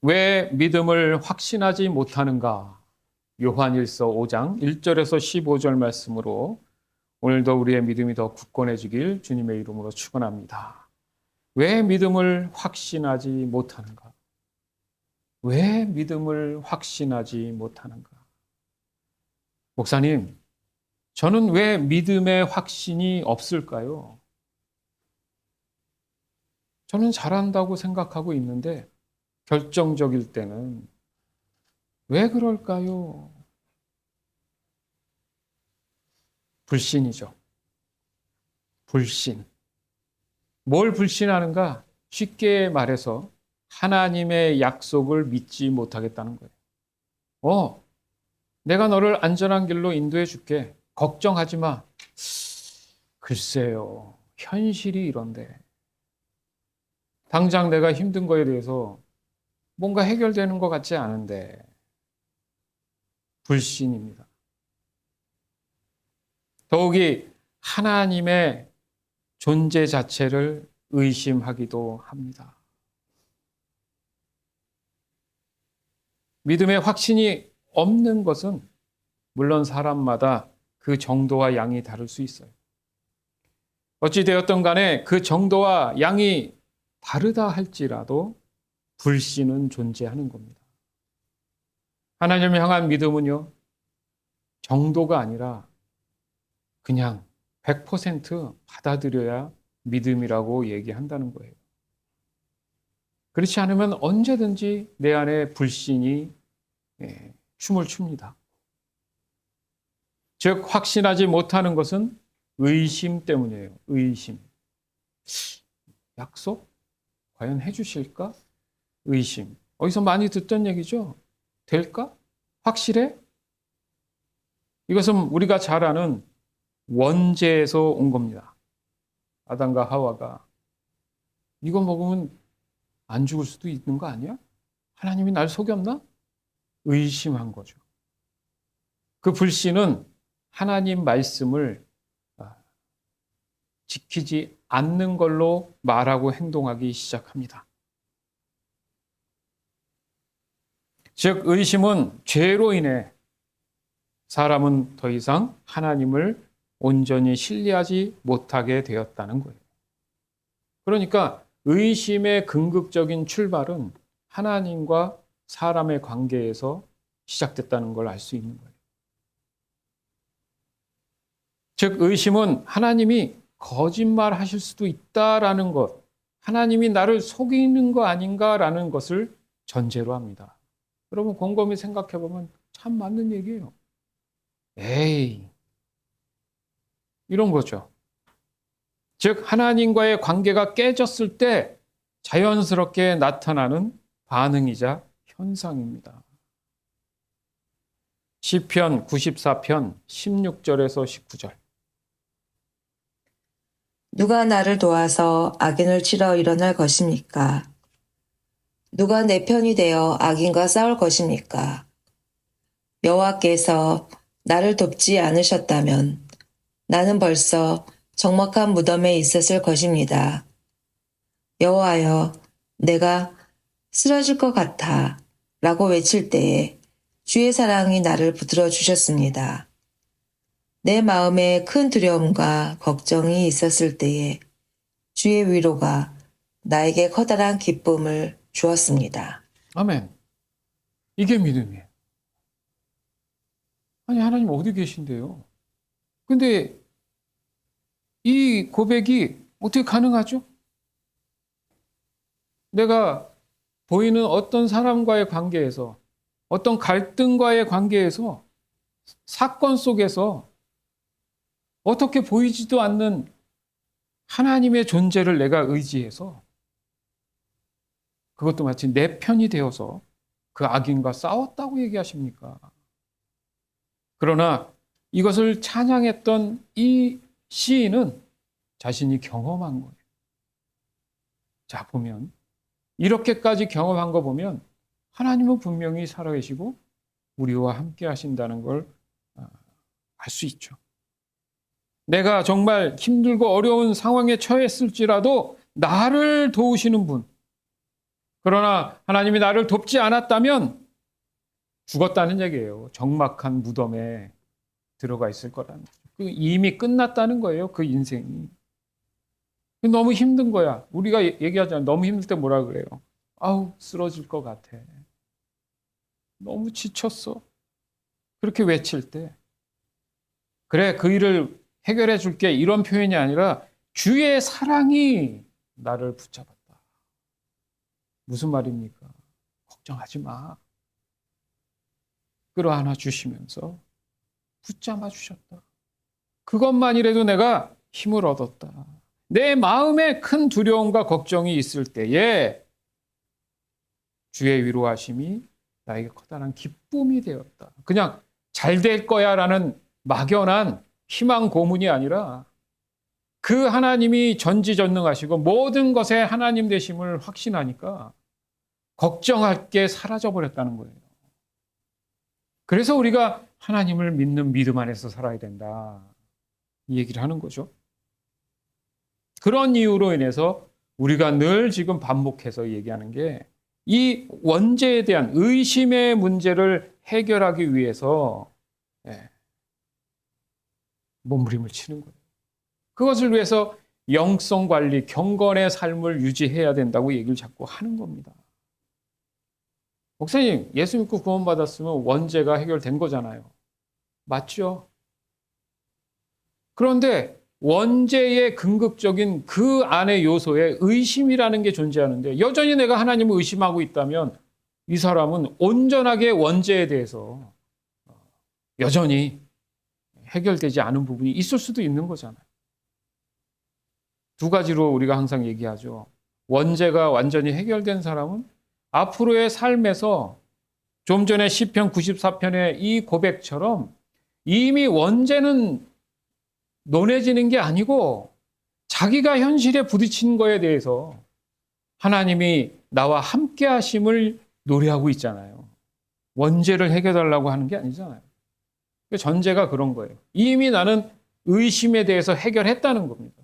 왜 믿음을 확신하지 못하는가? 요한일서 5장 1절에서 15절 말씀으로 오늘도 우리의 믿음이 더 굳건해지길 주님의 이름으로 축원합니다. 왜 믿음을 확신하지 못하는가? 왜 믿음을 확신하지 못하는가? 목사님, 저는 왜 믿음의 확신이 없을까요? 저는 잘한다고 생각하고 있는데 결정적일 때는 왜 그럴까요? 불신이죠. 불신. 뭘 불신하는가? 쉽게 말해서 하나님의 약속을 믿지 못하겠다는 거예요. 내가 너를 안전한 길로 인도해 줄게. 걱정하지 마. 글쎄요. 현실이 이런데. 당장 내가 힘든 거에 대해서 뭔가 해결되는 것 같지 않은데. 불신입니다. 더욱이 하나님의 존재 자체를 의심하기도 합니다. 믿음의 확신이 없는 것은 물론 사람마다 그 정도와 양이 다를 수 있어요. 어찌되었든 간에 그 정도와 양이 다르다 할지라도 불신은 존재하는 겁니다. 하나님을 향한 믿음은요, 정도가 아니라 그냥 100% 받아들여야 믿음이라고 얘기한다는 거예요. 그렇지 않으면 언제든지 내 안에 불신이 춤을 춥니다. 즉 확신하지 못하는 것은 의심 때문이에요. 의심. 약속? 과연 해주실까? 의심. 어디서 많이 듣던 얘기죠? 될까? 확실해? 이것은 우리가 잘 아는 원죄에서 온 겁니다. 아담과 하와가 이거 먹으면 안 죽을 수도 있는 거 아니야? 하나님이 날 속였나? 의심한 거죠. 그 불신은 하나님 말씀을 지키지 않는 걸로 말하고 행동하기 시작합니다. 즉 의심은 죄로 인해 사람은 더 이상 하나님을 온전히 신뢰하지 못하게 되었다는 거예요. 그러니까 의심의 궁극적인 출발은 하나님과 사람의 관계에서 시작됐다는 걸 알 수 있는 거예요. 즉 의심은 하나님이 거짓말하실 수도 있다라는 것, 하나님이 나를 속이는 거 아닌가라는 것을 전제로 합니다. 여러분 곰곰이 생각해 보면 참 맞는 얘기예요. 에이, 이런 거죠. 즉 하나님과의 관계가 깨졌을 때 자연스럽게 나타나는 반응이자 현상입니다. 시편 94편 16절에서 19절. 누가 나를 도와서 악인을 치러 일어날 것입니까? 누가 내 편이 되어 악인과 싸울 것입니까? 여호와께서 나를 돕지 않으셨다면 나는 벌써 적막한 무덤에 있었을 것입니다. 여호와여, 내가 쓰러질 것 같아 라고 외칠 때에 주의 사랑이 나를 붙들어 주셨습니다. 내 마음에 큰 두려움과 걱정이 있었을 때에 주의 위로가 나에게 커다란 기쁨을 주었습니다. 아멘. 이게 믿음이에요. 아니 하나님 어디 계신데요? 근데 이 고백이 어떻게 가능하죠? 내가 보이는 어떤 사람과의 관계에서 어떤 갈등과의 관계에서 사건 속에서 어떻게 보이지도 않는 하나님의 존재를 내가 의지해서 그것도 마치 내 편이 되어서 그 악인과 싸웠다고 얘기하십니까? 그러나 이것을 찬양했던 이 시인은 자신이 경험한 거예요. 자, 보면 이렇게까지 경험한 거 보면 하나님은 분명히 살아계시고 우리와 함께 하신다는 걸 알 수 있죠. 내가 정말 힘들고 어려운 상황에 처했을지라도 나를 도우시는 분, 그러나 하나님이 나를 돕지 않았다면 죽었다는 얘기예요. 적막한 무덤에 들어가 있을 거라는 거죠. 이미 끝났다는 거예요. 그 인생이. 너무 힘든 거야. 우리가 얘기하잖아요. 너무 힘들 때 뭐라 그래요? 아우, 쓰러질 것 같아. 너무 지쳤어. 그렇게 외칠 때. 그래, 그 일을 해결해 줄게. 이런 표현이 아니라 주의 사랑이 나를 붙잡았다. 무슨 말입니까? 걱정하지 마. 끌어안아 주시면서 붙잡아 주셨다. 그것만이라도 내가 힘을 얻었다. 내 마음에 큰 두려움과 걱정이 있을 때에 주의 위로하심이 나에게 커다란 기쁨이 되었다. 그냥 잘 될 거야 라는 막연한 희망 고문이 아니라 그 하나님이 전지전능하시고 모든 것에 하나님 되심을 확신하니까 걱정할 게 사라져 버렸다는 거예요. 그래서 우리가 하나님을 믿는 믿음 안에서 살아야 된다. 이 얘기를 하는 거죠. 그런 이유로 인해서 우리가 늘 지금 반복해서 얘기하는 게 이 원죄에 대한 의심의 문제를 해결하기 위해서 몸부림을 치는 거예요. 그것을 위해서 영성 관리, 경건의 삶을 유지해야 된다고 얘기를 자꾸 하는 겁니다. 목사님, 예수 믿고 구원받았으면 원죄가 해결된 거잖아요. 맞죠? 그런데 원죄의 궁극적인 그 안의 요소에 의심이라는 게 존재하는데 여전히 내가 하나님을 의심하고 있다면 이 사람은 온전하게 원죄에 대해서 여전히 해결되지 않은 부분이 있을 수도 있는 거잖아요. 두 가지로 우리가 항상 얘기하죠. 원죄가 완전히 해결된 사람은 앞으로의 삶에서 좀 전에 시편 94편의 이 고백처럼 이미 원죄는 논해지는 게 아니고 자기가 현실에 부딪힌 거에 대해서 하나님이 나와 함께 하심을 노래하고 있잖아요. 원죄를 해결하려고 하는 게 아니잖아요. 전제가 그런 거예요. 이미 나는 의심에 대해서 해결했다는 겁니다.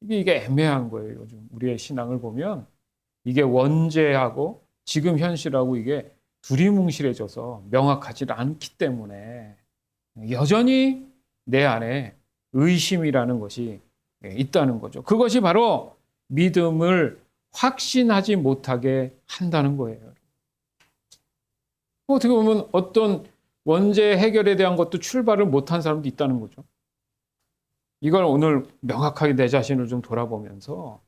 이게 애매한 거예요. 요즘 우리의 신앙을 보면 이게 원죄하고 지금 현실하고 이게 두리뭉실해져서 명확하지 않기 때문에 여전히 내 안에 의심이라는 것이 있다는 거죠. 그것이 바로 믿음을 확신하지 못하게 한다는 거예요. 어떻게 보면 어떤 원죄 해결에 대한 것도 출발을 못한 사람도 있다는 거죠. 이걸 오늘 명확하게 내 자신을 좀 돌아보면서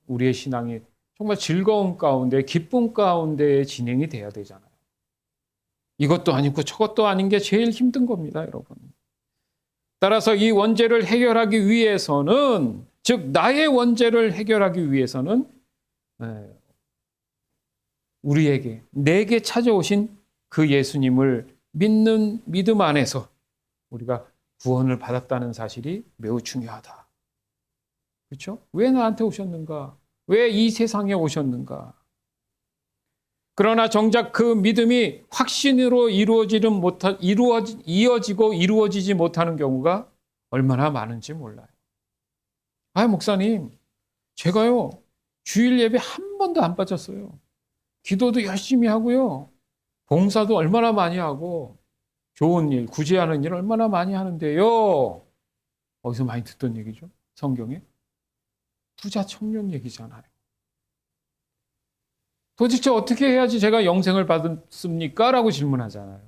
우리의 신앙이 정말 즐거움 가운데 기쁨 가운데 진행이 돼야 되잖아요. 이것도 아니고 저것도 아닌 게 제일 힘든 겁니다, 여러분. 따라서 이 원죄를 해결하기 위해서는, 즉 나의 원죄를 해결하기 위해서는 우리에게, 내게 찾아오신 그 예수님을 믿는 믿음 안에서 우리가 구원을 받았다는 사실이 매우 중요하다. 그렇죠? 왜 나한테 오셨는가? 왜 이 세상에 오셨는가? 그러나 정작 그 믿음이 확신으로 이어지고 이루어지지 못하는 경우가 얼마나 많은지 몰라요. 목사님, 제가요, 주일 예배 한 번도 안 빠졌어요. 기도도 열심히 하고요. 봉사도 얼마나 많이 하고, 좋은 일, 구제하는 일 얼마나 많이 하는데요. 어디서 많이 듣던 얘기죠? 성경에? 부자 청년 얘기잖아요. 도대체 어떻게 해야지 제가 영생을 받습니까? 라고 질문하잖아요.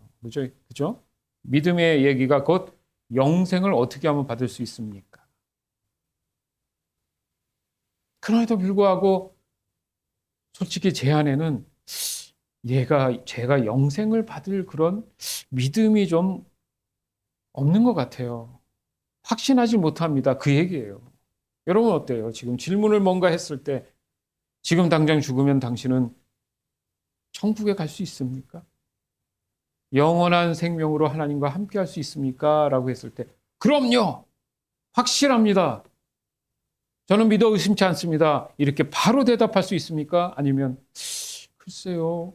그죠? 믿음의 얘기가 곧 영생을 어떻게 하면 받을 수 있습니까? 그럼에도 불구하고 솔직히 제 안에는 제가 영생을 받을 그런 믿음이 좀 없는 것 같아요. 확신하지 못합니다. 그 얘기예요. 여러분 어때요? 지금 질문을 뭔가 했을 때 지금 당장 죽으면 당신은 천국에 갈 수 있습니까? 영원한 생명으로 하나님과 함께 할 수 있습니까? 라고 했을 때 그럼요! 확실합니다. 저는 믿어 의심치 않습니다. 이렇게 바로 대답할 수 있습니까? 아니면 글쎄요.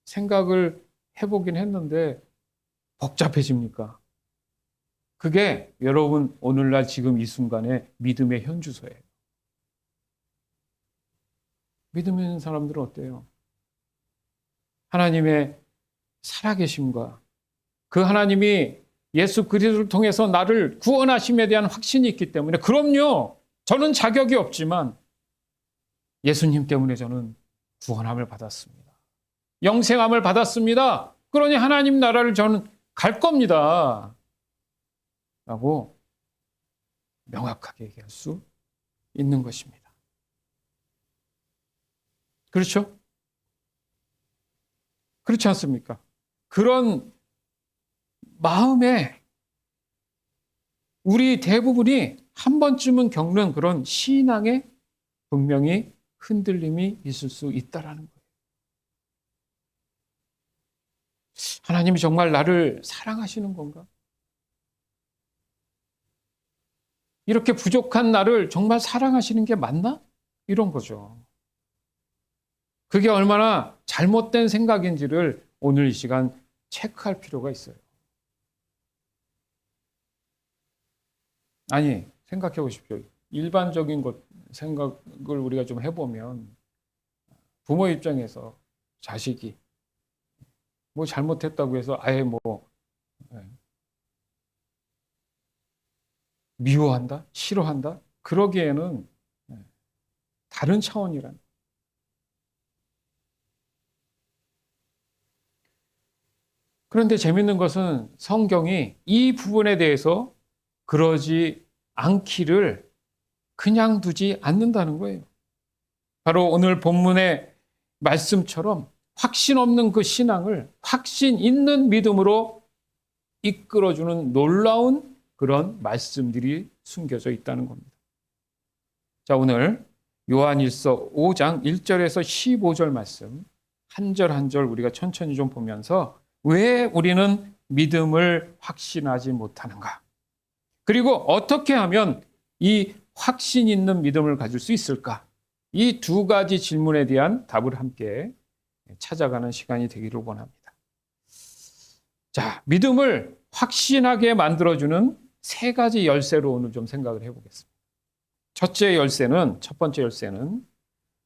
생각을 해보긴 했는데 복잡해집니까? 그게 여러분 오늘날 지금 이 순간의 믿음의 현주소예요. 믿음 있는 사람들은 어때요? 하나님의 살아계심과 그 하나님이 예수 그리스도를 통해서 나를 구원하심에 대한 확신이 있기 때문에 그럼요. 저는 자격이 없지만 예수님 때문에 저는 구원함을 받았습니다. 영생함을 받았습니다. 그러니 하나님 나라를 저는 갈 겁니다. 라고 명확하게 얘기할 수 있는 것입니다. 그렇죠? 그렇지 않습니까? 그런 마음에 우리 대부분이 한 번쯤은 겪는 그런 신앙에 분명히 흔들림이 있을 수 있다라는 거예요. 하나님이 정말 나를 사랑하시는 건가? 이렇게 부족한 나를 정말 사랑하시는 게 맞나? 이런 거죠. 그게 얼마나 잘못된 생각인지를 오늘 이 시간 체크할 필요가 있어요. 아니, 생각해 보십시오. 일반적인 생각을 우리가 좀 해보면 부모 입장에서 자식이 뭐 잘못했다고 해서 아예 미워한다? 싫어한다? 그러기에는 다른 차원이란. 그런데 재밌는 것은 성경이 이 부분에 대해서 그러지 않기를 그냥 두지 않는다는 거예요. 바로 오늘 본문의 말씀처럼 확신 없는 그 신앙을 확신 있는 믿음으로 이끌어주는 놀라운 그런 말씀들이 숨겨져 있다는 겁니다. 자, 오늘 요한일서 5장 1절에서 15절 말씀 한 절 한 절 우리가 천천히 좀 보면서 왜 우리는 믿음을 확신하지 못하는가? 그리고 어떻게 하면 이 확신 있는 믿음을 가질 수 있을까? 이 두 가지 질문에 대한 답을 함께 찾아가는 시간이 되기를 원합니다. 자, 믿음을 확신하게 만들어주는 세 가지 열쇠로 오늘 좀 생각을 해보겠습니다. 첫 번째 열쇠는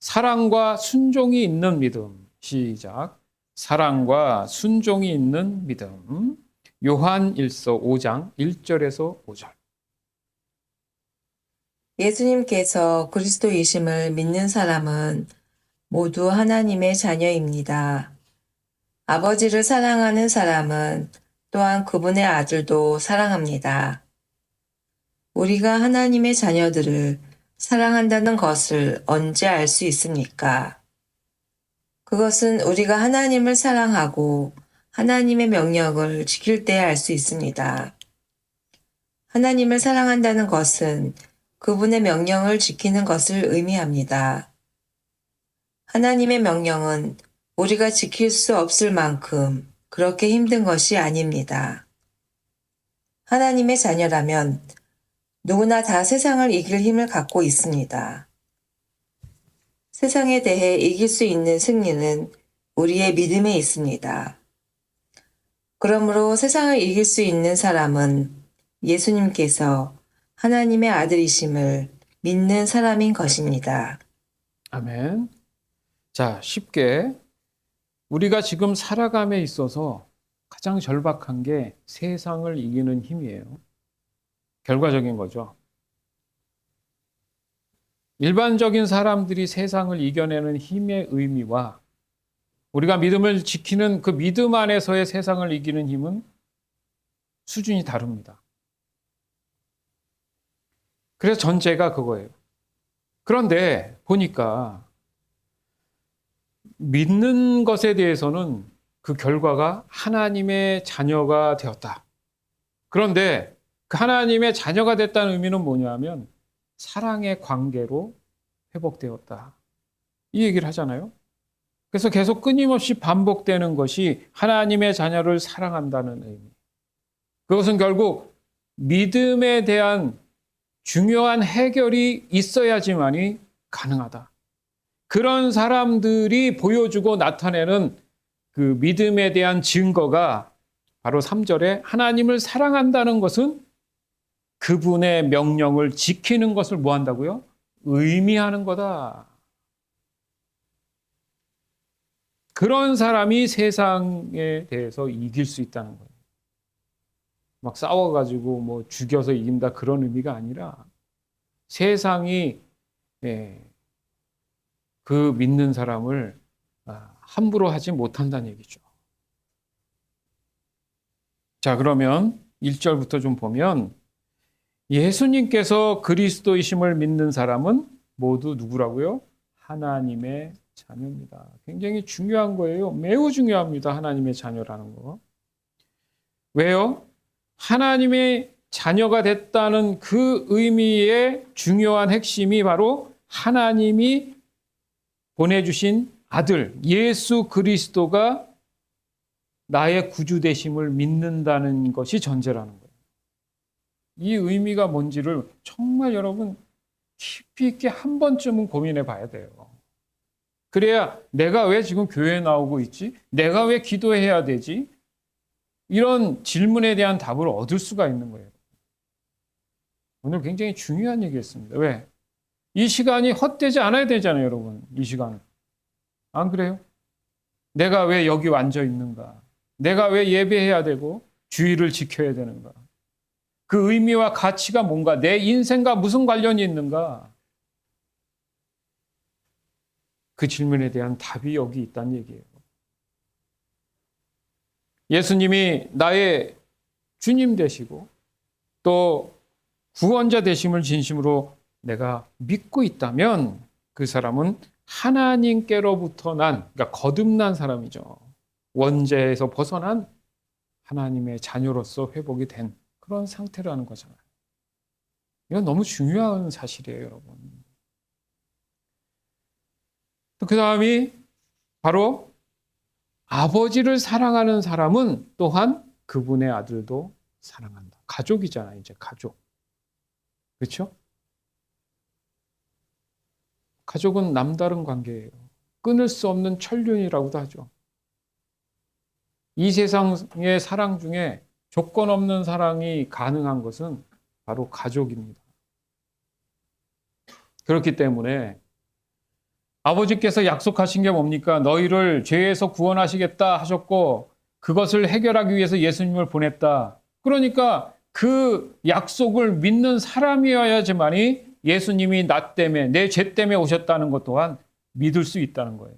사랑과 순종이 있는 믿음. 시작. 사랑과 순종이 있는 믿음. 요한일서 5장 1절에서 5절. 예수님께서 그리스도이심을 믿는 사람은 모두 하나님의 자녀입니다. 아버지를 사랑하는 사람은 또한 그분의 아들도 사랑합니다. 우리가 하나님의 자녀들을 사랑한다는 것을 언제 알 수 있습니까? 그것은 우리가 하나님을 사랑하고 하나님의 명령을 지킬 때 알 수 있습니다. 하나님을 사랑한다는 것은 그분의 명령을 지키는 것을 의미합니다. 하나님의 명령은 우리가 지킬 수 없을 만큼 그렇게 힘든 것이 아닙니다. 하나님의 자녀라면 누구나 다 세상을 이길 힘을 갖고 있습니다. 세상에 대해 이길 수 있는 승리는 우리의 믿음에 있습니다. 그러므로 세상을 이길 수 있는 사람은 예수님께서 하나님의 아들이심을 믿는 사람인 것입니다. 아멘. 자, 쉽게 우리가 지금 살아감에 있어서 가장 절박한 게 세상을 이기는 힘이에요. 결과적인 거죠. 일반적인 사람들이 세상을 이겨내는 힘의 의미와 우리가 믿음을 지키는 그 믿음 안에서의 세상을 이기는 힘은 수준이 다릅니다. 그래서 전제가 그거예요. 그런데 보니까 믿는 것에 대해서는 그 결과가 하나님의 자녀가 되었다. 그런데 그 하나님의 자녀가 됐다는 의미는 뭐냐면 사랑의 관계로 회복되었다. 이 얘기를 하잖아요. 그래서 계속 끊임없이 반복되는 것이 하나님의 자녀를 사랑한다는 의미. 그것은 결국 믿음에 대한 중요한 해결이 있어야지만이 가능하다. 그런 사람들이 보여주고 나타내는 그 믿음에 대한 증거가 바로 3절에 하나님을 사랑한다는 것은 그분의 명령을 지키는 것을 뭐 한다고요? 의미하는 거다. 그런 사람이 세상에 대해서 이길 수 있다는 거예요. 막 싸워가지고 뭐 죽여서 이긴다 그런 의미가 아니라 세상이 그 믿는 사람을 함부로 하지 못한다는 얘기죠. 자, 그러면 1절부터 좀 보면 예수님께서 그리스도이심을 믿는 사람은 모두 누구라고요? 하나님의 자녀입니다. 굉장히 중요한 거예요. 매우 중요합니다. 하나님의 자녀라는 거. 왜요? 하나님의 자녀가 됐다는 그 의미의 중요한 핵심이 바로 하나님이 보내주신 아들 예수 그리스도가 나의 구주 되심을 믿는다는 것이 전제라는 거예요. 이 의미가 뭔지를 정말 여러분 깊이 있게 한 번쯤은 고민해 봐야 돼요. 그래야 내가 왜 지금 교회에 나오고 있지? 내가 왜 기도해야 되지? 이런 질문에 대한 답을 얻을 수가 있는 거예요. 오늘 굉장히 중요한 얘기였습니다. 왜? 이 시간이 헛되지 않아야 되잖아요, 여러분. 이 시간. 안 그래요? 내가 왜 여기 앉아 있는가? 내가 왜 예배해야 되고 주의를 지켜야 되는가? 그 의미와 가치가 뭔가? 내 인생과 무슨 관련이 있는가? 그 질문에 대한 답이 여기 있다는 얘기예요. 예수님이 나의 주님 되시고 또 구원자 되심을 진심으로 내가 믿고 있다면 그 사람은 하나님께로부터 그러니까 거듭난 사람이죠. 원죄에서 벗어난 하나님의 자녀로서 회복이 된 그런 상태라는 거잖아요. 이건 너무 중요한 사실이에요, 여러분. 그 다음이 바로 아버지를 사랑하는 사람은 또한 그분의 아들도 사랑한다. 가족이잖아요, 이제 가족. 그렇죠? 가족은 남다른 관계예요. 끊을 수 없는 천륜이라고도 하죠. 이 세상의 사랑 중에 조건 없는 사랑이 가능한 것은 바로 가족입니다. 그렇기 때문에 아버지께서 약속하신 게 뭡니까? 너희를 죄에서 구원하시겠다 하셨고 그것을 해결하기 위해서 예수님을 보냈다. 그러니까 그 약속을 믿는 사람이어야지만이 예수님이 나 때문에 내 죄 때문에 오셨다는 것 또한 믿을 수 있다는 거예요.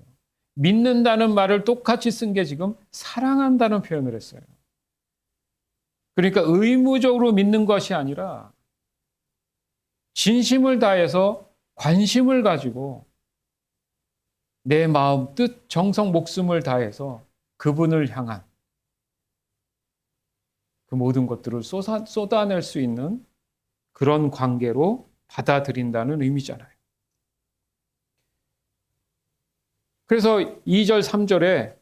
믿는다는 말을 똑같이 쓴 게 지금 사랑한다는 표현을 했어요. 그러니까 의무적으로 믿는 것이 아니라 진심을 다해서 관심을 가지고 내 마음, 뜻, 정성, 목숨을 다해서 그분을 향한 그 모든 것들을 쏟아낼 수 있는 그런 관계로 받아들인다는 의미잖아요. 그래서 2절, 3절에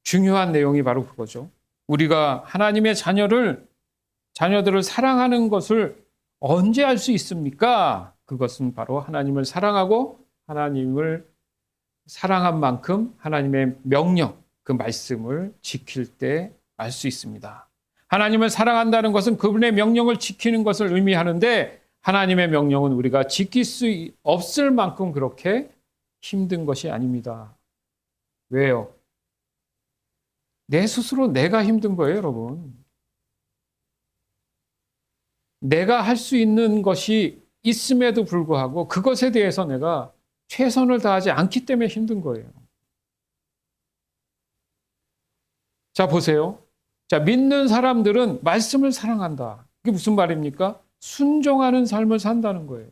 중요한 내용이 바로 그거죠. 우리가 하나님의 자녀들을 사랑하는 것을 언제 알 수 있습니까? 그것은 바로 하나님을 사랑하고 하나님을 사랑한 만큼 하나님의 명령, 그 말씀을 지킬 때 알 수 있습니다. 하나님을 사랑한다는 것은 그분의 명령을 지키는 것을 의미하는데 하나님의 명령은 우리가 지킬 수 없을 만큼 그렇게 힘든 것이 아닙니다. 왜요? 내 스스로 내가 힘든 거예요, 여러분. 내가 할 수 있는 것이 있음에도 불구하고 그것에 대해서 내가 최선을 다하지 않기 때문에 힘든 거예요. 자, 보세요. 자, 믿는 사람들은 말씀을 사랑한다. 이게 무슨 말입니까? 순종하는 삶을 산다는 거예요.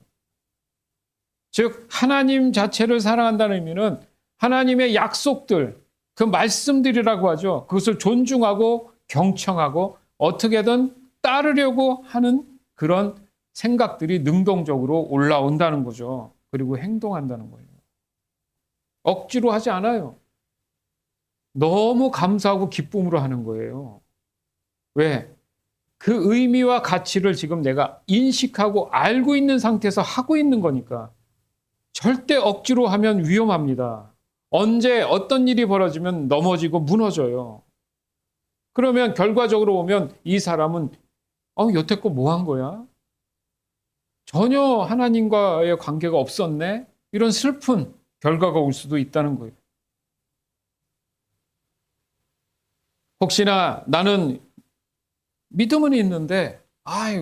즉, 하나님 자체를 사랑한다는 의미는 하나님의 약속들, 그 말씀들이라고 하죠. 그것을 존중하고 경청하고 어떻게든 따르려고 하는 그런 생각들이 능동적으로 올라온다는 거죠. 그리고 행동한다는 거예요. 억지로 하지 않아요. 너무 감사하고 기쁨으로 하는 거예요. 왜? 그 의미와 가치를 지금 내가 인식하고 알고 있는 상태에서 하고 있는 거니까 절대 억지로 하면 위험합니다. 언제 어떤 일이 벌어지면 넘어지고 무너져요. 그러면 결과적으로 보면 이 사람은 여태껏 뭐 한 거야? 전혀 하나님과의 관계가 없었네? 이런 슬픈 결과가 올 수도 있다는 거예요. 혹시나 나는 믿음은 있는데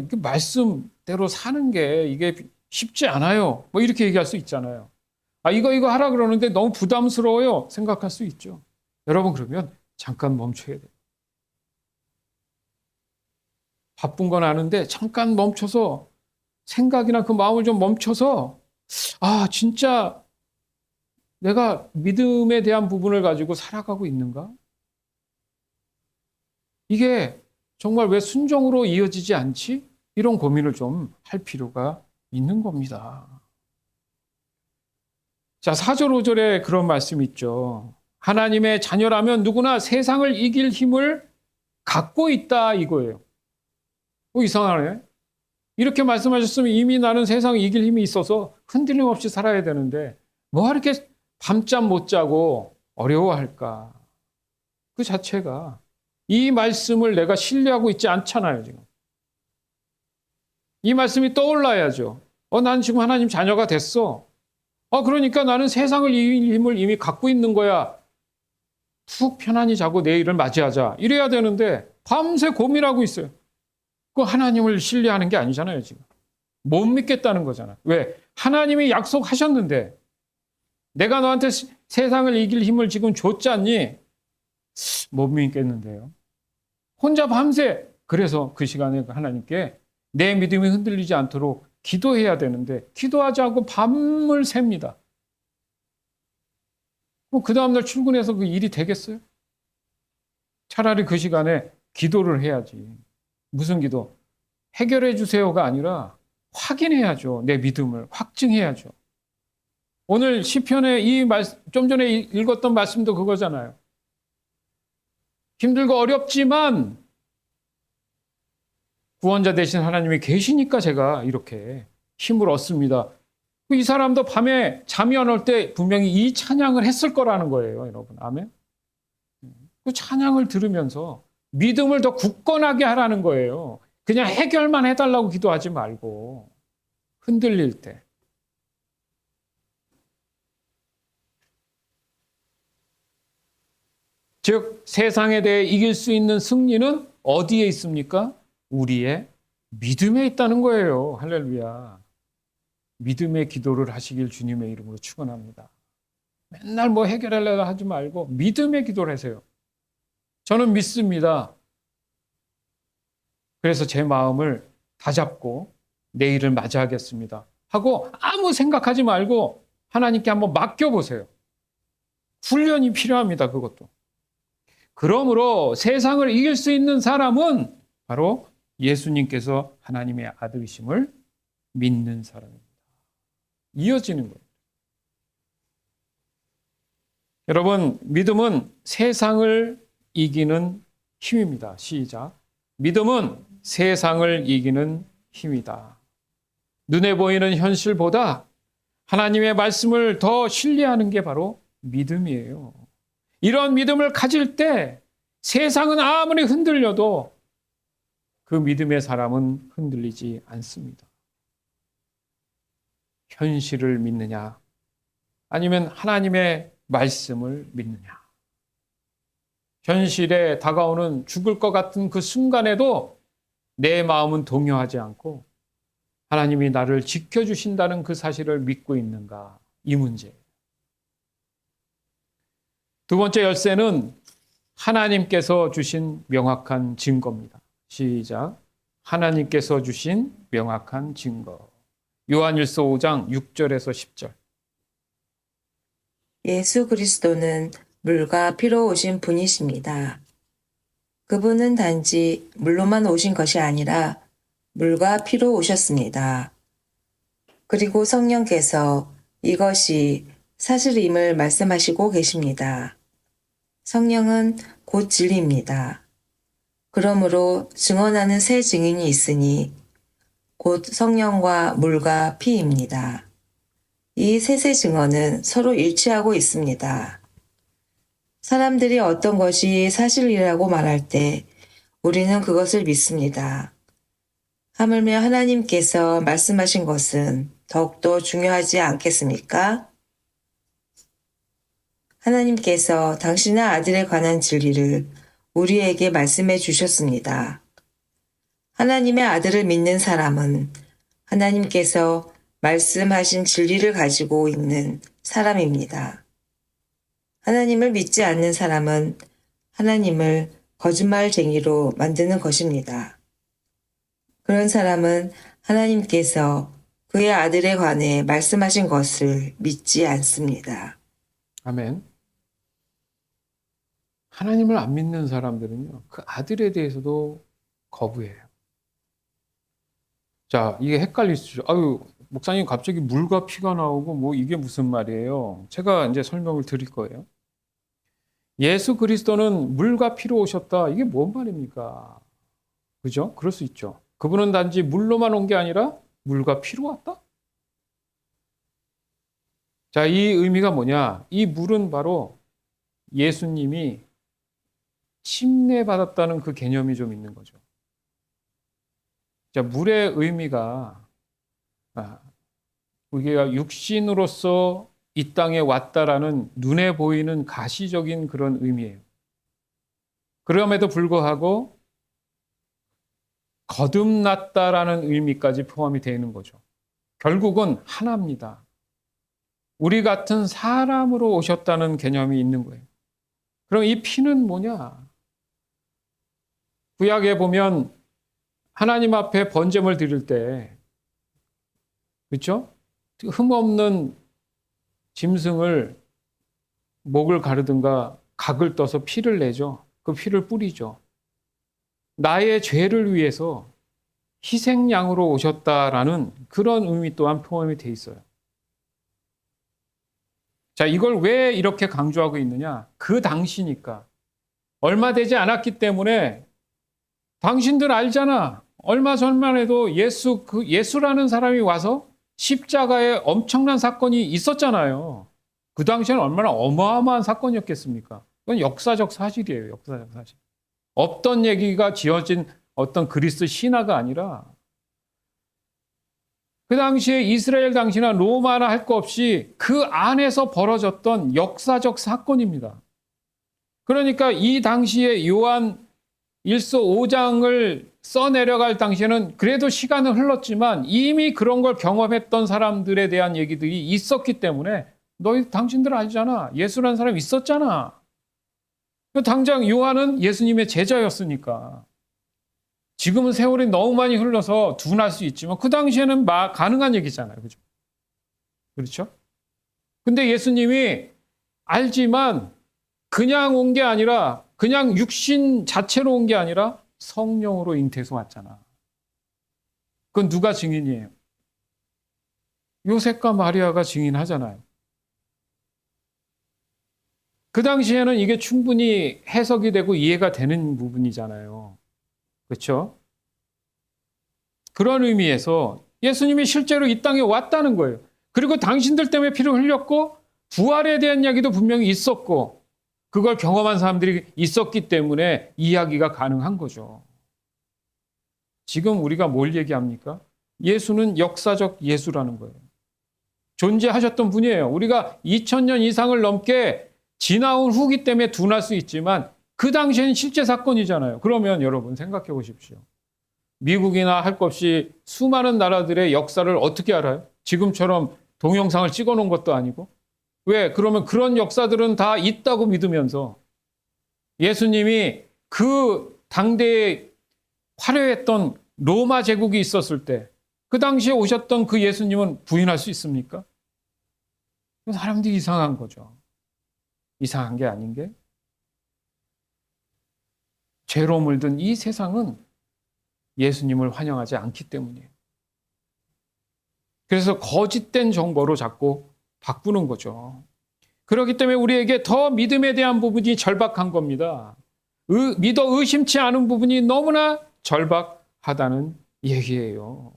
이게 말씀대로 사는 게 이게 쉽지 않아요. 뭐 이렇게 얘기할 수 있잖아요. 이거 하라 그러는데 너무 부담스러워요. 생각할 수 있죠. 여러분 그러면 잠깐 멈춰야 돼요. 바쁜 건 아는데 잠깐 멈춰서 생각이나 그 마음을 좀 멈춰서 진짜 내가 믿음에 대한 부분을 가지고 살아가고 있는가? 이게 정말 왜 순종으로 이어지지 않지? 이런 고민을 좀 할 필요가 있는 겁니다. 자, 4절, 5절에 그런 말씀 있죠. 하나님의 자녀라면 누구나 세상을 이길 힘을 갖고 있다 이거예요. 이상하네. 이렇게 말씀하셨으면 이미 나는 세상을 이길 힘이 있어서 흔들림 없이 살아야 되는데 뭐 이렇게 밤잠 못 자고 어려워할까? 그 자체가 이 말씀을 내가 신뢰하고 있지 않잖아요, 지금. 이 말씀이 떠올라야죠. 난 지금 하나님 자녀가 됐어. 그러니까 나는 세상을 이길 힘을 이미 갖고 있는 거야. 푹 편안히 자고 내일을 맞이하자. 이래야 되는데 밤새 고민하고 있어요. 그 하나님을 신뢰하는 게 아니잖아요, 지금. 못 믿겠다는 거잖아. 왜? 하나님이 약속하셨는데 내가 너한테 세상을 이길 힘을 지금 줬잖니? 못 믿겠는데요. 혼자 밤새 그래서 그 시간에 하나님께 내 믿음이 흔들리지 않도록 기도해야 되는데 기도하지 않고 밤을 셉니다. 그 다음날 출근해서 그 일이 되겠어요? 차라리 그 시간에 기도를 해야지. 무슨 기도? 해결해 주세요가 아니라 확인해야죠. 내 믿음을 확증해야죠. 오늘 시편에 좀 전에 읽었던 말씀도 그거잖아요. 힘들고 어렵지만 구원자 되신 하나님이 계시니까 제가 이렇게 힘을 얻습니다. 이 사람도 밤에 잠이 안 올 때 분명히 이 찬양을 했을 거라는 거예요, 여러분. 아멘. 그 찬양을 들으면서 믿음을 더 굳건하게 하라는 거예요. 그냥 해결만 해달라고 기도하지 말고 흔들릴 때. 즉 세상에 대해 이길 수 있는 승리는 어디에 있습니까? 우리의 믿음에 있다는 거예요. 할렐루야. 믿음의 기도를 하시길 주님의 이름으로 축원합니다. 맨날 뭐 해결하려고 하지 말고 믿음의 기도를 하세요. 저는 믿습니다. 그래서 제 마음을 다잡고 내일을 맞이하겠습니다. 하고 아무 생각하지 말고 하나님께 한번 맡겨보세요. 훈련이 필요합니다. 그것도. 그러므로 세상을 이길 수 있는 사람은 바로 예수님께서 하나님의 아들이심을 믿는 사람입니다. 이어지는 거예요. 여러분, 믿음은 세상을 이기는 힘입니다. 시작. 믿음은 세상을 이기는 힘이다. 눈에 보이는 현실보다 하나님의 말씀을 더 신뢰하는 게 바로 믿음이에요. 이런 믿음을 가질 때 세상은 아무리 흔들려도 그 믿음의 사람은 흔들리지 않습니다. 현실을 믿느냐, 아니면 하나님의 말씀을 믿느냐. 현실에 다가오는 죽을 것 같은 그 순간에도 내 마음은 동요하지 않고 하나님이 나를 지켜주신다는 그 사실을 믿고 있는가, 이 문제. 두 번째 열쇠는 하나님께서 주신 명확한 증거입니다. 시작. 하나님께서 주신 명확한 증거. 요한일서 5장 6절에서 10절. 예수 그리스도는 물과 피로 오신 분이십니다. 그분은 단지 물로만 오신 것이 아니라 물과 피로 오셨습니다. 그리고 성령께서 이것이 사실임을 말씀하시고 계십니다. 성령은 곧 진리입니다. 그러므로 증언하는 새 증인이 있으니 곧 성령과 물과 피입니다. 이 셋의 증언은 서로 일치하고 있습니다. 사람들이 어떤 것이 사실이라고 말할 때 우리는 그것을 믿습니다. 하물며 하나님께서 말씀하신 것은 더욱더 중요하지 않겠습니까? 하나님께서 당신의 아들에 관한 진리를 우리에게 말씀해 주셨습니다. 하나님의 아들을 믿는 사람은 하나님께서 말씀하신 진리를 가지고 있는 사람입니다. 하나님을 믿지 않는 사람은 하나님을 거짓말쟁이로 만드는 것입니다. 그런 사람은 하나님께서 그의 아들에 관해 말씀하신 것을 믿지 않습니다. 아멘. 하나님을 안 믿는 사람들은요, 그 아들에 대해서도 거부해요. 자, 이게 헷갈릴 수 있죠. 아유, 목사님 갑자기 물과 피가 나오고 뭐 이게 무슨 말이에요? 제가 이제 설명을 드릴 거예요. 예수 그리스도는 물과 피로 오셨다. 이게 뭔 말입니까? 그죠? 그럴 수 있죠. 그분은 단지 물로만 온 게 아니라 물과 피로 왔다? 자, 이 의미가 뭐냐? 이 물은 바로 예수님이 침례받았다는 그 개념이 좀 있는 거죠. 자, 물의 의미가 우리가 육신으로서 이 땅에 왔다라는 눈에 보이는 가시적인 그런 의미예요. 그럼에도 불구하고 거듭났다라는 의미까지 포함이 되어 있는 거죠. 결국은 하나입니다. 우리 같은 사람으로 오셨다는 개념이 있는 거예요. 그럼 이 피는 뭐냐? 구약에 보면 하나님 앞에 번제물 드릴 때, 그렇죠? 흠없는 짐승을 목을 가르든가 각을 떠서 피를 내죠. 그 피를 뿌리죠. 나의 죄를 위해서 희생양으로 오셨다라는 그런 의미 또한 포함이 돼 있어요. 자, 이걸 왜 이렇게 강조하고 있느냐? 그 당시니까. 얼마 되지 않았기 때문에 당신들 알잖아. 얼마 전만 해도 예수라는 사람이 와서 십자가에 엄청난 사건이 있었잖아요. 그 당시에는 얼마나 어마어마한 사건이었겠습니까? 그건 역사적 사실이에요. 역사적 사실. 없던 얘기가 지어진 어떤 그리스 신화가 아니라 그 당시에 이스라엘 당시나 로마나 할 거 없이 그 안에서 벌어졌던 역사적 사건입니다. 그러니까 이 당시에 요한 1서 5장을 써내려갈 당시에는 그래도 시간은 흘렀지만 이미 그런 걸 경험했던 사람들에 대한 얘기들이 있었기 때문에 당신들 알잖아. 예수라는 사람이 있었잖아. 당장 요한은 예수님의 제자였으니까. 지금은 세월이 너무 많이 흘러서 둔할 수 있지만 그 당시에는 가능한 얘기잖아요. 그죠? 그렇죠? 근데 예수님이 알지만 그냥 온 게 아니라 그냥 육신 자체로 온 게 아니라 성령으로 잉태해서 왔잖아. 그건 누가 증인이에요? 요셉과 마리아가 증인하잖아요. 그 당시에는 이게 충분히 해석이 되고 이해가 되는 부분이잖아요. 그렇죠? 그런 의미에서 예수님이 실제로 이 땅에 왔다는 거예요. 그리고 당신들 때문에 피를 흘렸고 부활에 대한 이야기도 분명히 있었고 그걸 경험한 사람들이 있었기 때문에 이야기가 가능한 거죠. 지금 우리가 뭘 얘기합니까? 예수는 역사적 예수라는 거예요. 존재하셨던 분이에요. 우리가 2000년 이상을 넘게 지나온 후기 때문에 둔할 수 있지만 그 당시에는 실제 사건이잖아요. 그러면 여러분 생각해 보십시오. 미국이나 할 것 없이 수많은 나라들의 역사를 어떻게 알아요? 지금처럼 동영상을 찍어 놓은 것도 아니고. 왜? 그러면 그런 역사들은 다 있다고 믿으면서 예수님이 그 당대에 화려했던 로마 제국이 있었을 때 그 당시에 오셨던 그 예수님은 부인할 수 있습니까? 사람들이 이상한 거죠. 이상한 게 아닌 게 죄로 물든 이 세상은 예수님을 환영하지 않기 때문이에요. 그래서 거짓된 정보로 자꾸 바꾸는 거죠. 그렇기 때문에 우리에게 더 믿음에 대한 부분이 절박한 겁니다. 믿어 의심치 않은 부분이 너무나 절박하다는 얘기예요.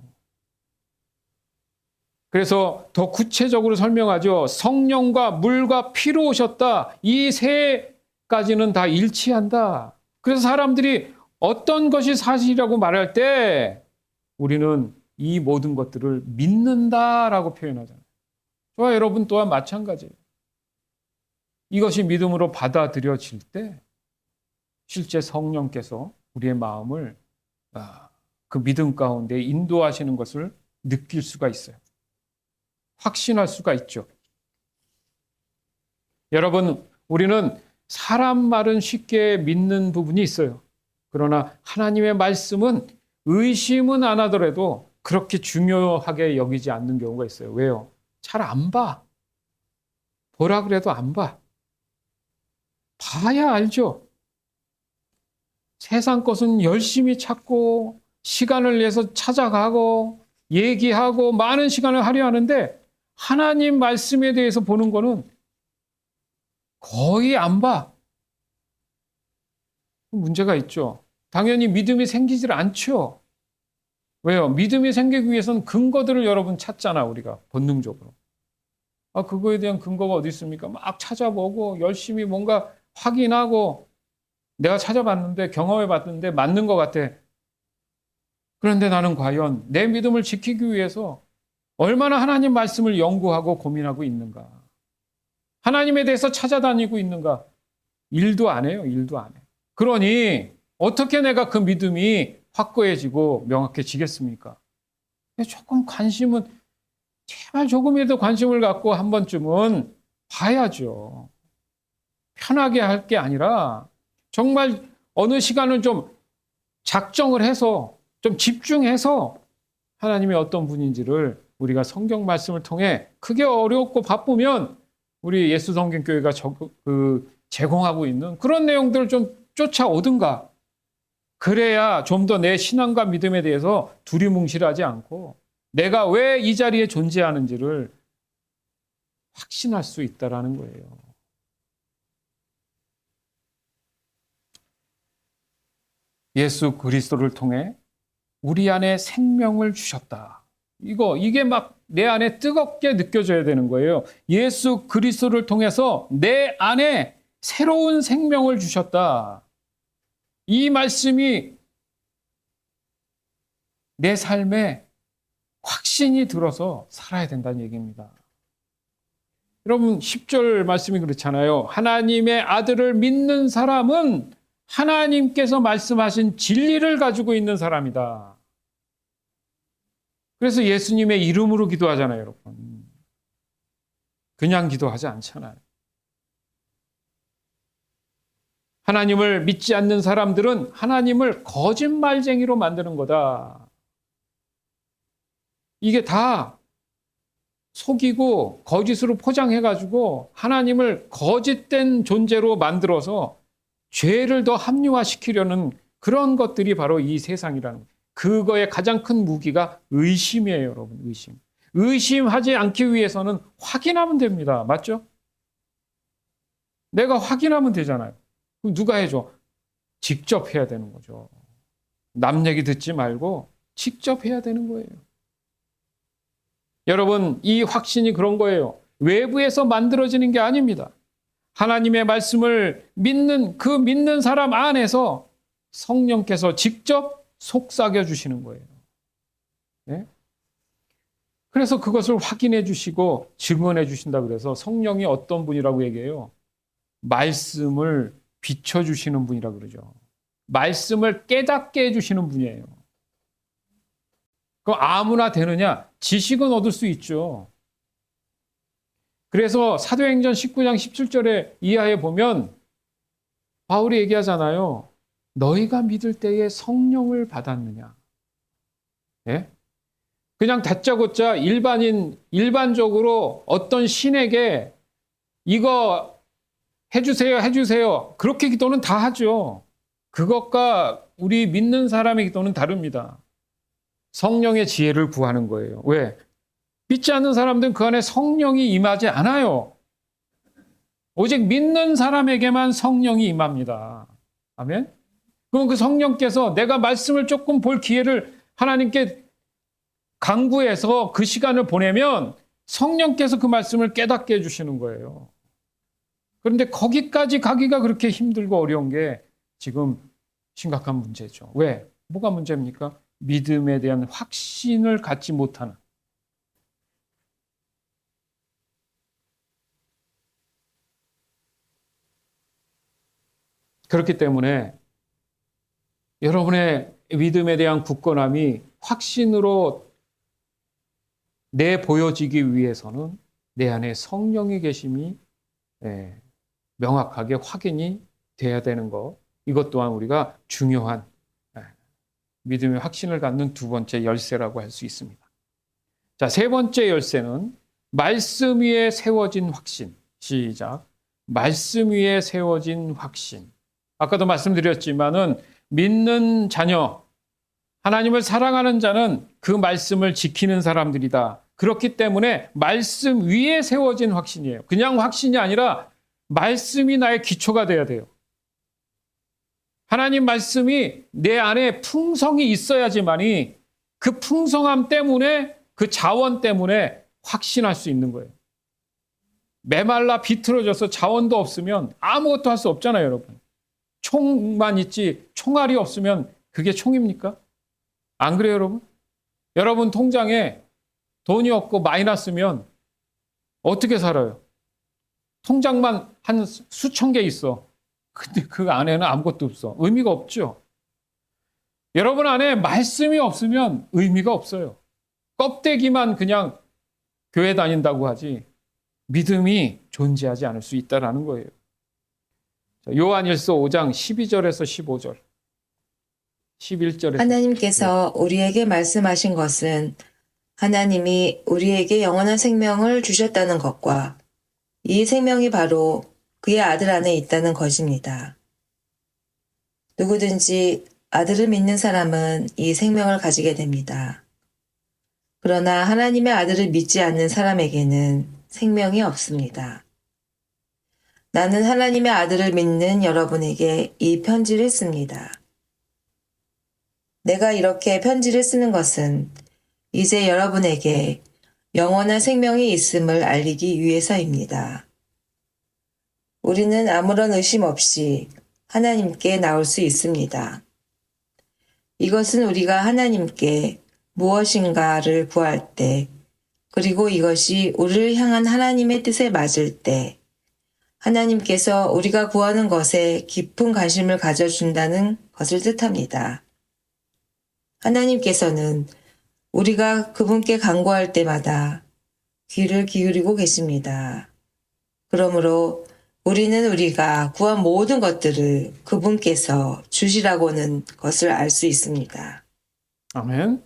그래서 더 구체적으로 설명하죠. 성령과 물과 피로 오셨다. 이 세 가지는 다 일치한다. 그래서 사람들이 어떤 것이 사실이라고 말할 때 우리는 이 모든 것들을 믿는다라고 표현하잖아요. 저와 여러분 또한 마찬가지예요. 이것이 믿음으로 받아들여질 때 실제 성령께서 우리의 마음을 그 믿음 가운데 인도하시는 것을 느낄 수가 있어요. 확신할 수가 있죠. 여러분, 우리는 사람 말은 쉽게 믿는 부분이 있어요. 그러나 하나님의 말씀은 의심은 안 하더라도 그렇게 중요하게 여기지 않는 경우가 있어요. 왜요? 잘 안 봐. 보라 그래도 안 봐. 봐야 알죠. 세상 것은 열심히 찾고 시간을 내서 찾아가고 얘기하고 많은 시간을 하려 하는데 하나님 말씀에 대해서 보는 거는 거의 안 봐. 문제가 있죠. 당연히 믿음이 생기질 않죠. 왜요? 믿음이 생기기 위해서는 근거들을 여러분 찾잖아, 우리가 본능적으로. 그거에 대한 근거가 어디 있습니까? 막 찾아보고 열심히 뭔가 확인하고 내가 찾아봤는데 경험해 봤는데 맞는 것 같아. 그런데 나는 과연 내 믿음을 지키기 위해서 얼마나 하나님 말씀을 연구하고 고민하고 있는가? 하나님에 대해서 찾아다니고 있는가? 일도 안 해요. 일도 안 해. 그러니 어떻게 내가 그 믿음이 확고해지고 명확해지겠습니까? 조금 관심은 제발 조금이라도 관심을 갖고 한 번쯤은 봐야죠. 편하게 할 게 아니라 정말 어느 시간을 좀 작정을 해서 좀 집중해서 하나님이 어떤 분인지를 우리가 성경 말씀을 통해 크게 어렵고 바쁘면 우리 예수성경교회가 제공하고 있는 그런 내용들을 좀 쫓아오든가. 그래야 좀 더 내 신앙과 믿음에 대해서 두리뭉실하지 않고 내가 왜 이 자리에 존재하는지를 확신할 수 있다라는 거예요. 예수 그리스도를 통해 우리 안에 생명을 주셨다. 이게 막 내 안에 뜨겁게 느껴져야 되는 거예요. 예수 그리스도를 통해서 내 안에 새로운 생명을 주셨다. 이 말씀이 내 삶에 확신이 들어서 살아야 된다는 얘기입니다. 여러분 10절 말씀이 그렇잖아요. 하나님의 아들을 믿는 사람은 하나님께서 말씀하신 진리를 가지고 있는 사람이다. 그래서 예수님의 이름으로 기도하잖아요, 여러분. 그냥 기도하지 않잖아요. 하나님을 믿지 않는 사람들은 하나님을 거짓말쟁이로 만드는 거다. 이게 다 속이고 거짓으로 포장해가지고 하나님을 거짓된 존재로 만들어서 죄를 더 합리화시키려는 그런 것들이 바로 이 세상이라는 거예요. 그거의 가장 큰 무기가 의심이에요, 여러분. 의심. 의심하지 않기 위해서는 확인하면 됩니다. 맞죠? 내가 확인하면 되잖아요. 그럼 누가 해줘? 직접 해야 되는 거죠. 남 얘기 듣지 말고 직접 해야 되는 거예요. 여러분, 이 확신이 그런 거예요. 외부에서 만들어지는 게 아닙니다. 하나님의 말씀을 믿는 그 믿는 사람 안에서 성령께서 직접 속삭여 주시는 거예요. 네? 그래서 그것을 확인해 주시고 증언해 주신다 그래서 성령이 어떤 분이라고 얘기해요? 말씀을 비춰 주시는 분이라고 그러죠. 말씀을 깨닫게 해 주시는 분이에요. 그럼 아무나 되느냐? 지식은 얻을 수 있죠. 그래서 사도행전 19장 17절에 이하에 보면 바울이 얘기하잖아요. 너희가 믿을 때에 성령을 받았느냐? 예? 그냥 다짜고짜 일반적으로 어떤 신에게 이거 해주세요. 그렇게 기도는 다 하죠. 그것과 우리 믿는 사람의 기도는 다릅니다. 성령의 지혜를 구하는 거예요. 왜? 믿지 않는 사람들은 그 안에 성령이 임하지 않아요. 오직 믿는 사람에게만 성령이 임합니다. 아멘? 그럼 그 성령께서 내가 말씀을 조금 볼 기회를 하나님께 강구해서 그 시간을 보내면 성령께서 그 말씀을 깨닫게 해주시는 거예요. 그런데 거기까지 가기가 그렇게 힘들고 어려운 게 지금 심각한 문제죠. 왜? 뭐가 문제입니까? 믿음에 대한 확신을 갖지 못하는. 그렇기 때문에 여러분의 믿음에 대한 굳건함이 확신으로 내보여지기 위해서는 내 안에 성령이 계심이 명확하게 확인이 돼야 되는 것. 이것 또한 우리가 중요한 믿음의 확신을 갖는 두 번째 열쇠라고 할 수 있습니다. 자, 세 번째 열쇠는 말씀 위에 세워진 확신. 시작. 말씀 위에 세워진 확신. 아까도 말씀드렸지만은 믿는 자녀, 하나님을 사랑하는 자는 그 말씀을 지키는 사람들이다. 그렇기 때문에 말씀 위에 세워진 확신이에요. 그냥 확신이 아니라 말씀이 나의 기초가 돼야 돼요. 하나님 말씀이 내 안에 풍성이 있어야지만이 그 풍성함 때문에 그 자원 때문에 확신할 수 있는 거예요. 메말라 비틀어져서 자원도 없으면 아무것도 할 수 없잖아요, 여러분. 총만 있지 총알이 없으면 그게 총입니까? 안 그래요, 여러분? 여러분 통장에 돈이 없고 마이너스면 어떻게 살아요? 통장만 한 수천 개 있어. 근데 그 안에는 아무것도 없어. 의미가 없죠. 여러분 안에 말씀이 없으면 의미가 없어요. 껍데기만 그냥 교회 다닌다고 하지 믿음이 존재하지 않을 수 있다는 거예요. 요한일서 5장 12절에서 15절, 11절에서 하나님께서 우리에게 말씀하신 것은 하나님이 우리에게 영원한 생명을 주셨다는 것과 이 생명이 바로 그의 아들 안에 있다는 것입니다. 누구든지 아들을 믿는 사람은 이 생명을 가지게 됩니다. 그러나 하나님의 아들을 믿지 않는 사람에게는 생명이 없습니다. 나는 하나님의 아들을 믿는 여러분에게 이 편지를 씁니다. 내가 이렇게 편지를 쓰는 것은 이제 여러분에게 영원한 생명이 있음을 알리기 위해서입니다. 우리는 아무런 의심 없이 하나님께 나올 수 있습니다. 이것은 우리가 하나님께 무엇인가를 구할 때, 그리고 이것이 우리를 향한 하나님의 뜻에 맞을 때, 하나님께서 우리가 구하는 것에 깊은 관심을 가져준다는 것을 뜻합니다. 하나님께서는 우리가 그분께 간구할 때마다 귀를 기울이고 계십니다. 그러므로 우리는 우리가 구한 모든 것들을 그분께서 주시라고는 것을 알 수 있습니다. 아멘.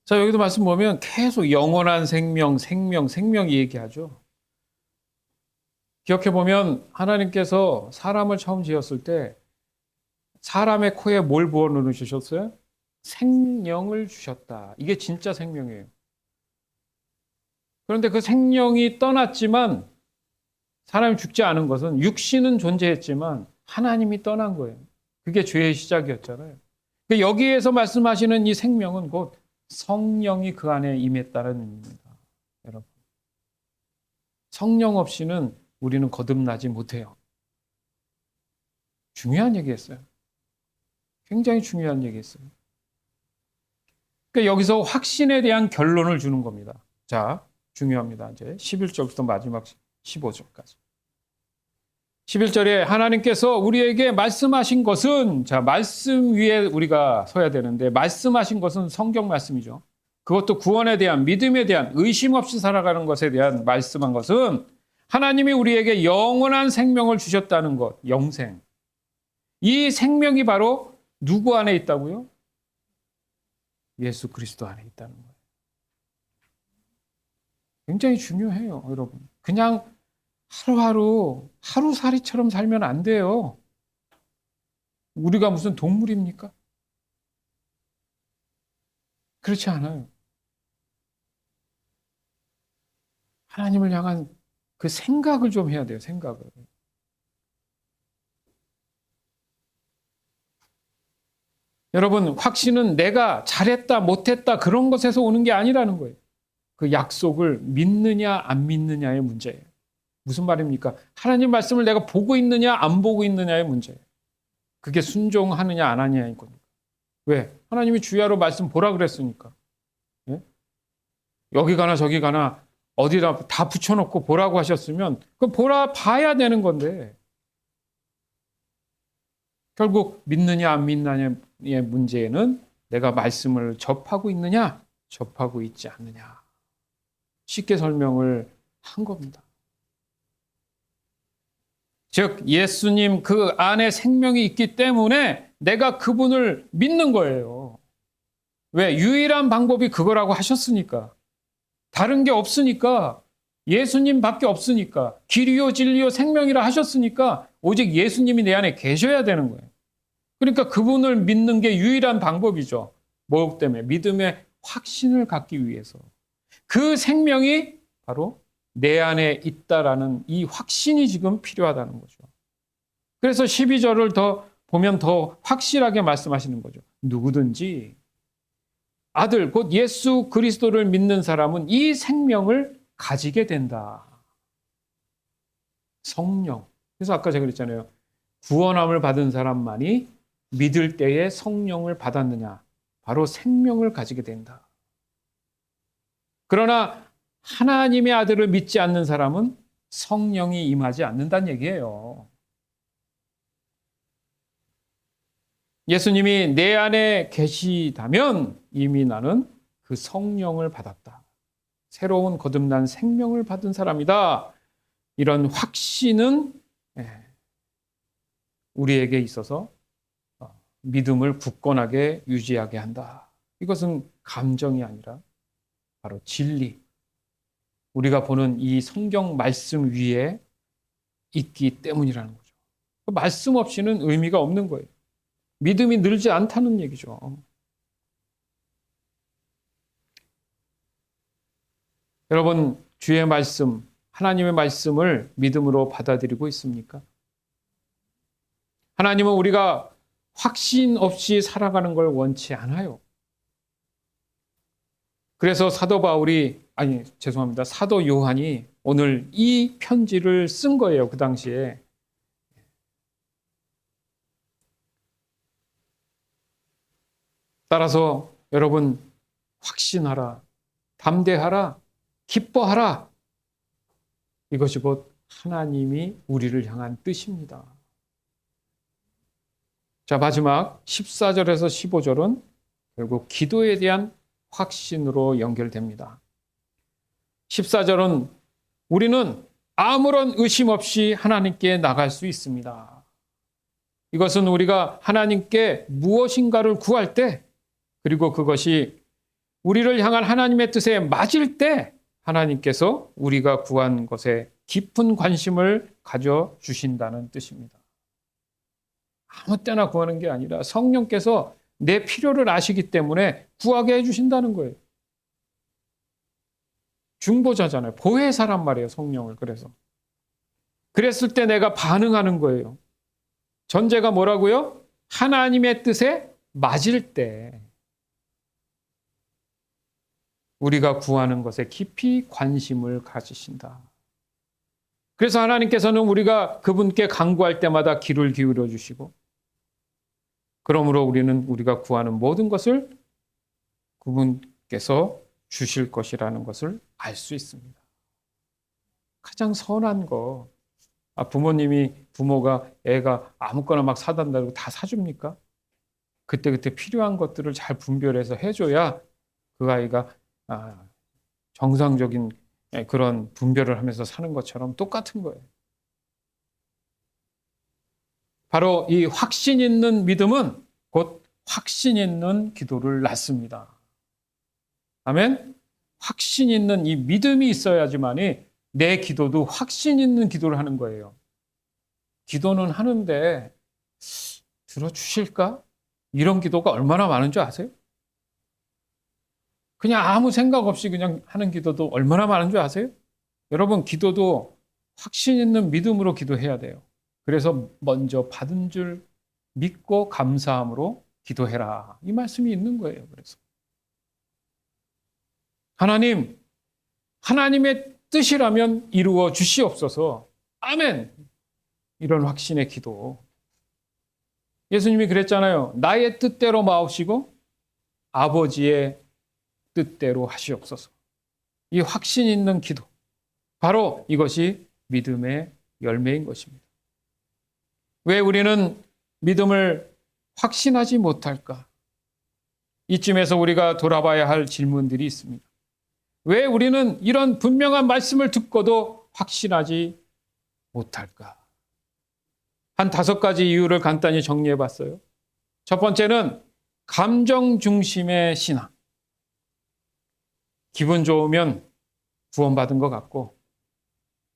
자, 여기도 말씀 보면 계속 영원한 생명, 생명 얘기하죠. 기억해 보면 하나님께서 사람을 처음 지었을 때 사람의 코에 뭘 부어 넣으셨어요? 생명을 주셨다. 이게 진짜 생명이에요. 그런데 그 생명이 떠났지만 사람이 죽지 않은 것은 육신은 존재했지만 하나님이 떠난 거예요. 그게 죄의 시작이었잖아요. 여기에서 말씀하시는 이 생명은 곧 성령이 그 안에 임했다는 의미입니다. 여러분, 성령 없이는 우리는 거듭나지 못해요. 중요한 얘기했어요. 굉장히 중요한 얘기했어요. 그러니까 여기서 확신에 대한 결론을 주는 겁니다. 자, 중요합니다. 이제 11절부터 마지막 15절까지. 11절에 하나님께서 우리에게 말씀하신 것은, 자, 말씀 위에 우리가 서야 되는데, 말씀하신 것은 성경 말씀이죠. 그것도 구원에 대한, 믿음에 대한, 의심 없이 살아가는 것에 대한 말씀한 것은 하나님이 우리에게 영원한 생명을 주셨다는 것, 영생. 이 생명이 바로 누구 안에 있다고요? 예수 그리스도 안에 있다는 거예요. 굉장히 중요해요, 여러분. 그냥 하루하루 하루살이처럼 살면 안 돼요. 우리가 무슨 동물입니까? 그렇지 않아요. 하나님을 향한 그 생각을 좀 해야 돼요, 생각을. 여러분, 확신은 내가 잘했다, 못했다, 그런 것에서 오는 게 아니라는 거예요. 그 약속을 믿느냐, 안 믿느냐의 문제예요. 무슨 말입니까? 하나님 말씀을 내가 보고 있느냐, 안 보고 있느냐의 문제예요. 그게 순종하느냐, 안 하느냐인 겁니다. 왜? 하나님이 주야로 말씀 보라 그랬으니까. 예? 여기 가나 저기 가나 어디다 다 붙여놓고 보라고 하셨으면 그 보라 봐야 되는 건데 결국 믿느냐 안 믿느냐의 문제는 내가 말씀을 접하고 있느냐, 접하고 있지 않느냐. 쉽게 설명을 한 겁니다. 즉, 예수님 그 안에 생명이 있기 때문에 내가 그분을 믿는 거예요. 왜? 유일한 방법이 그거라고 하셨으니까. 다른 게 없으니까. 예수님밖에 없으니까. 길이요 진리요 생명이라 하셨으니까 오직 예수님이 내 안에 계셔야 되는 거예요. 그러니까 그분을 믿는 게 유일한 방법이죠. 뭐 때문에? 믿음의 확신을 갖기 위해서. 그 생명이 바로 내 안에 있다라는 이 확신이 지금 필요하다는 거죠. 그래서 12절을 더 보면 더 확실하게 말씀하시는 거죠. 누구든지 아들 곧 예수 그리스도를 믿는 사람은 이 생명을 가지게 된다. 성령. 그래서 아까 제가 그랬잖아요. 구원함을 받은 사람만이 믿을 때에 성령을 받았느냐. 바로 생명을 가지게 된다. 그러나 하나님의 아들을 믿지 않는 사람은 성령이 임하지 않는다는 얘기예요. 예수님이 내 안에 계시다면 이미 나는 그 성령을 받았다. 새로운 거듭난 생명을 받은 사람이다. 이런 확신은 우리에게 있어서 믿음을 굳건하게 유지하게 한다. 이것은 감정이 아니라 바로 진리. 우리가 보는 이 성경 말씀 위에 있기 때문이라는 거죠. 말씀 없이는 의미가 없는 거예요. 믿음이 늘지 않다는 얘기죠. 여러분, 주의 말씀, 하나님의 말씀을 믿음으로 받아들이고 있습니까? 하나님은 우리가 확신 없이 살아가는 걸 원치 않아요. 그래서 사도 요한이 오늘 이 편지를 쓴 거예요. 그 당시에. 따라서 여러분 확신하라, 담대하라, 기뻐하라. 이것이 곧 하나님이 우리를 향한 뜻입니다. 자, 마지막 14절에서 15절은 결국 기도에 대한 확신으로 연결됩니다. 14절은 우리는 아무런 의심 없이 하나님께 나갈 수 있습니다. 이것은 우리가 하나님께 무엇인가를 구할 때, 그리고 그것이 우리를 향한 하나님의 뜻에 맞을 때 하나님께서 우리가 구한 것에 깊은 관심을 가져주신다는 뜻입니다. 아무 때나 구하는 게 아니라 성령께서 내 필요를 아시기 때문에 구하게 해주신다는 거예요. 중보자잖아요. 보혜사란 말이에요, 성령을. 그랬을 때 내가 반응하는 거예요. 전제가 뭐라고요? 하나님의 뜻에 맞을 때 우리가 구하는 것에 깊이 관심을 가지신다. 그래서 하나님께서는 우리가 그분께 간구할 때마다 귀를 기울여 주시고, 그러므로 우리는 우리가 구하는 모든 것을 그분께서 주실 것이라는 것을 알 수 있습니다. 가장 선한 거. 부모가 애가 아무거나 막 사단다고 다 사줍니까? 그때그때 필요한 것들을 잘 분별해서 해줘야 그 아이가 정상적인 그런 분별을 하면서 사는 것처럼 똑같은 거예요. 바로 이 확신 있는 믿음은 곧 확신 있는 기도를 낳습니다. 아멘? 확신 있는 이 믿음이 있어야지만이 내 기도도 확신 있는 기도를 하는 거예요. 기도는 하는데 들어주실까? 이런 기도가 얼마나 많은 줄 아세요? 그냥 아무 생각 없이 그냥 하는 기도도 얼마나 많은 줄 아세요? 여러분, 기도도 확신 있는 믿음으로 기도해야 돼요. 그래서 먼저 받은 줄 믿고 감사함으로 기도해라. 이 말씀이 있는 거예요. 그래서 하나님의 뜻이라면 이루어 주시옵소서. 아멘. 이런 확신의 기도. 예수님이 그랬잖아요. 나의 뜻대로 마옵시고 아버지의 뜻대로 하시옵소서. 이 확신 있는 기도. 바로 이것이 믿음의 열매인 것입니다. 왜 우리는 믿음을 확신하지 못할까? 이쯤에서 우리가 돌아봐야 할 질문들이 있습니다. 왜 우리는 이런 분명한 말씀을 듣고도 확신하지 못할까? 한 5가지 이유를 간단히 정리해 봤어요. 첫 번째는 감정 중심의 신앙. 기분 좋으면 구원받은 것 같고,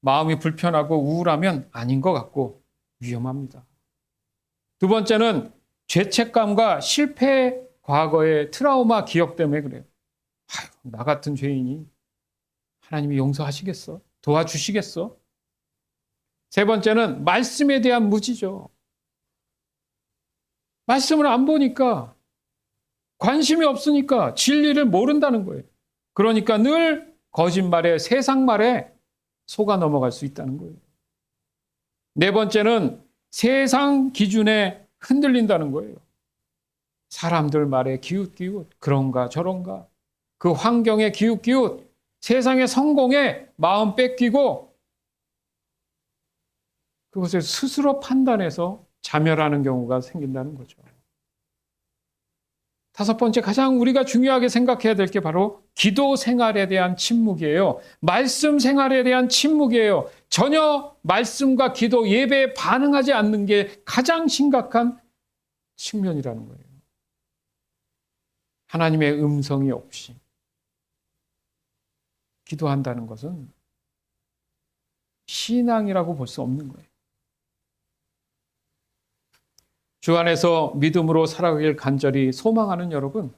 마음이 불편하고 우울하면 아닌 것 같고 위험합니다. 두 번째는 죄책감과 실패 과거의 트라우마 기억 때문에 그래요. 아유, 나 같은 죄인이 하나님이 용서하시겠어? 도와주시겠어? 세 번째는 말씀에 대한 무지죠. 말씀을 안 보니까, 관심이 없으니까 진리를 모른다는 거예요. 그러니까 늘 거짓말에, 세상 말에 속아 넘어갈 수 있다는 거예요. 네 번째는 세상 기준에 흔들린다는 거예요. 사람들 말에 기웃기웃, 그런가 저런가, 그 환경에 기웃기웃, 세상의 성공에 마음 뺏기고 그것을 스스로 판단해서 자멸하는 경우가 생긴다는 거죠. 5번째, 가장 우리가 중요하게 생각해야 될 게 바로 기도 생활에 대한 침묵이에요. 말씀 생활에 대한 침묵이에요. 전혀 말씀과 기도, 예배에 반응하지 않는 게 가장 심각한 측면이라는 거예요. 하나님의 음성이 없이 기도한다는 것은 신앙이라고 볼 수 없는 거예요. 주 안에서 믿음으로 살아가길 간절히 소망하는 여러분,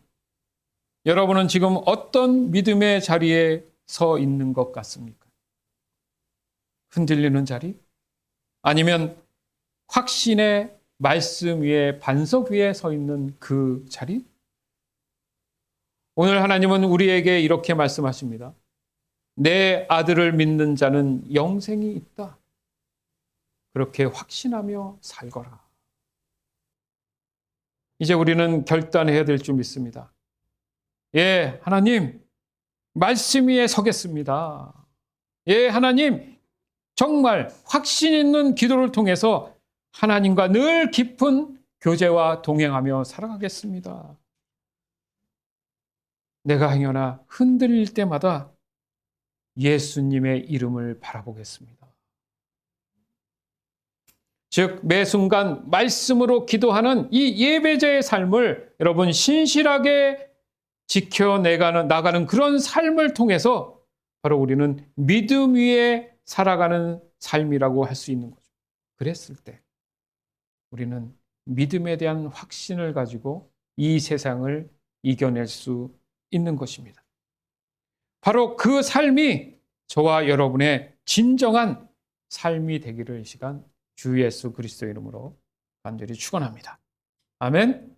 여러분은 지금 어떤 믿음의 자리에 서 있는 것 같습니까? 흔들리는 자리? 아니면 확신의 말씀 위에, 반석 위에 서 있는 그 자리? 오늘 하나님은 우리에게 이렇게 말씀하십니다. 내 아들을 믿는 자는 영생이 있다. 그렇게 확신하며 살거라. 이제 우리는 결단해야 될 줄 믿습니다. 예, 하나님, 말씀 위에 서겠습니다. 예, 하나님, 정말 확신 있는 기도를 통해서 하나님과 늘 깊은 교제와 동행하며 살아가겠습니다. 내가 행여나 흔들릴 때마다 예수님의 이름을 바라보겠습니다. 즉, 매 순간 말씀으로 기도하는 이 예배자의 삶을 여러분 신실하게 나가는 그런 삶을 통해서 바로 우리는 믿음 위에 살아가는 삶이라고 할 수 있는 거죠. 그랬을 때 우리는 믿음에 대한 확신을 가지고 이 세상을 이겨낼 수 있는 것입니다. 바로 그 삶이 저와 여러분의 진정한 삶이 되기를 이 시간 주 예수 그리스도의 이름으로 간절히 축원합니다. 아멘.